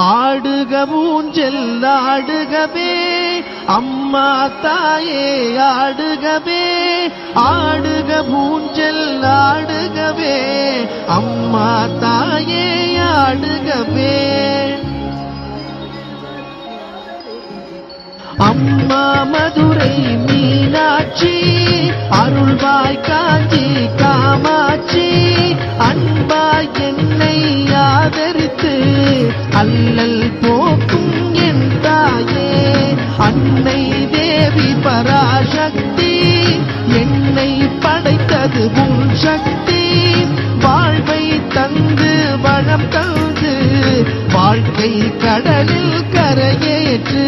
ஆடுக ஊஞ்சல் ஆடுகவே அம்மா தாயே ஆடுகவே ஆடுக ஊஞ்சல் ஆடுகவே அம்மா தாயே ஆடுகவே அம்மா மதுரை மீனாட்சி அருள்வாய் காஞ்சி காமாட்சி அன்பாய் என்னை ஆதரித்து அல்லல் போக்கும் என் தாயே அன்னை தேவி பராசக்தி என்னை படைத்தது உன் சக்தி வாழ்வை தந்து வளம் தந்து வாழ்க்கை கடலில் கரையேற்று